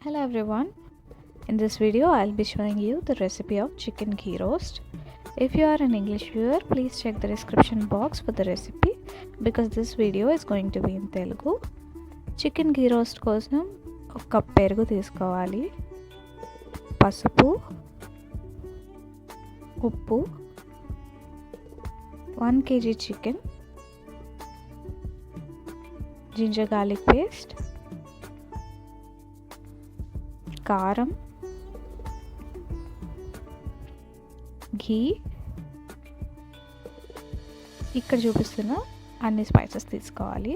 Hello everyone, in this video I'll be showing you the recipe of chicken ghee roast. If you are an English viewer, please check the description box for the recipe because this video is going to be in Telugu. Chicken ghee roast కోసం ఒక cup పెరుగు తీసుకోవాలి, పసుపు, ఉప్పు, 1 kg chicken, ginger garlic paste, కారం, ఘీ, ఇక్కడ చూపిస్తున్న అన్ని స్పైసెస్ తీసుకోవాలి.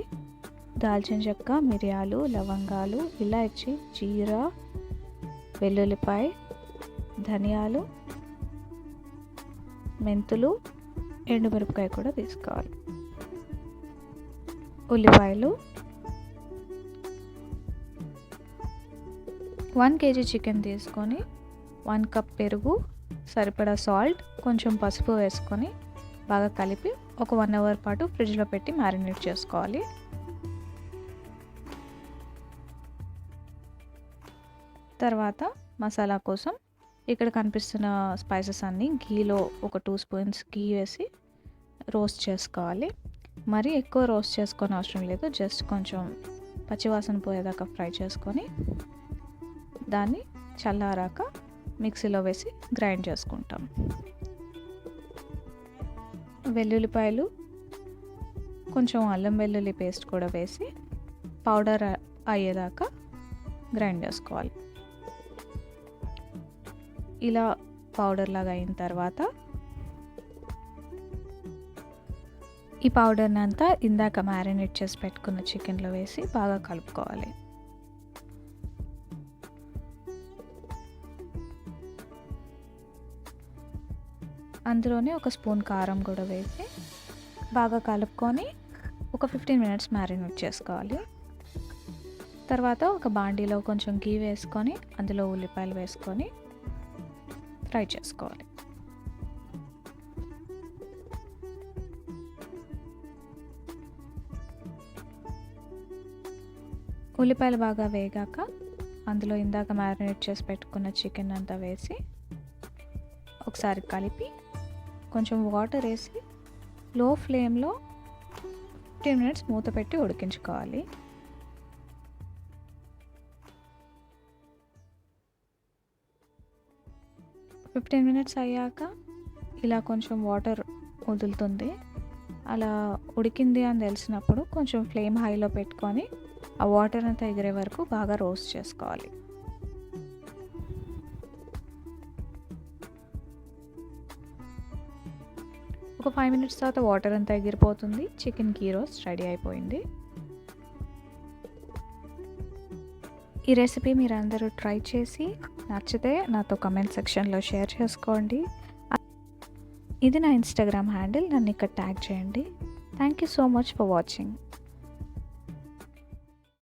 దాల్చిన చెక్క, మిరియాలు, లవంగాలు, ఇలాచి, జీరా, వెల్లుల్లిపాయ, ధనియాలు, మెంతులు, ఎండుమిరపకాయ కూడా తీసుకోవాలి. ఉల్లిపాయలు, 1 kg చికెన్ తీసుకొని 1 కప్ పెరుగు, సరిపడా సాల్ట్, కొంచెం పసుపు వేసుకొని బాగా కలిపి ఒక 1 అవర్ పాటు ఫ్రిడ్జ్లో పెట్టి మ్యారినేట్ చేసుకోవాలి. తర్వాత మసాలా కోసం ఇక్కడ కనిపిస్తున్న స్పైసెస్ అన్నీ ఘీలో ఒక 2 స్పూన్స్ ఘీ వేసి రోస్ట్ చేసుకోవాలి. మరి ఎక్కువ రోస్ట్ చేసుకొని అవసరం లేదు, జస్ట్ కొంచెం పచ్చివాసన పోయేదాకా ఫ్రై చేసుకొని దాన్ని చల్లారాక మిక్సీలో వేసి గ్రైండ్ చేసుకుంటాం. వెల్లుల్లిపాయలు, కొంచెం అల్లం వెల్లుల్లి పేస్ట్ కూడా వేసి పౌడర్ అయ్యేదాకా గ్రైండ్ చేసుకోవాలి. ఇలా పౌడర్ లాగా అయిన తర్వాత ఈ పౌడర్ని అంతా ఇందాక మ్యారినేట్ చేసి పెట్టుకున్న చికెన్లో వేసి బాగా కలుపుకోవాలి. అందులోనే ఒక స్పూన్ కారం కూడా వేసి బాగా కలుపుకొని ఒక 15 మినిట్స్ మ్యారినేట్ చేసుకోవాలి. తర్వాత ఒక బాండీలో కొంచెం ఘీ వేసుకొని అందులో ఉల్లిపాయలు వేసుకొని ఫ్రై చేసుకోవాలి. ఉల్లిపాయలు బాగా వేగాక అందులో ఇందాక మ్యారినేట్ చేసి పెట్టుకున్న చికెన్ అంతా వేసి ఒకసారి కలిపి కొంచెం వాటర్ వేసి లో ఫ్లేమ్లో 15 మినిట్స్ మూత పెట్టి ఉడికించుకోవాలి. ఫిఫ్టీన్ మినిట్స్ అయ్యాక ఇలా కొంచెం వాటర్ వదులుతుంది. అలా ఉడికింది అని తెలిసినప్పుడు కొంచెం ఫ్లేమ్ హైలో పెట్టుకొని ఆ వాటర్ అంతా ఎగిరే వరకు బాగా రోస్ట్ చేసుకోవాలి. ఒక 5 మినిట్స్ తర్వాత వాటర్ అంతా ఎగిరిపోతుంది. చికెన్ ఘీ రోస్ట్ రెడీ అయిపోయింది. ఈ రెసిపీ మీరు అందరూ ట్రై చేసి నచ్చితే నాతో కమెంట్ సెక్షన్లో షేర్ చేసుకోండి. ఇది నా ఇన్స్టాగ్రామ్ హ్యాండిల్, నన్ను ఇక్కడ ట్యాగ్ చేయండి. Thank you so much for watching.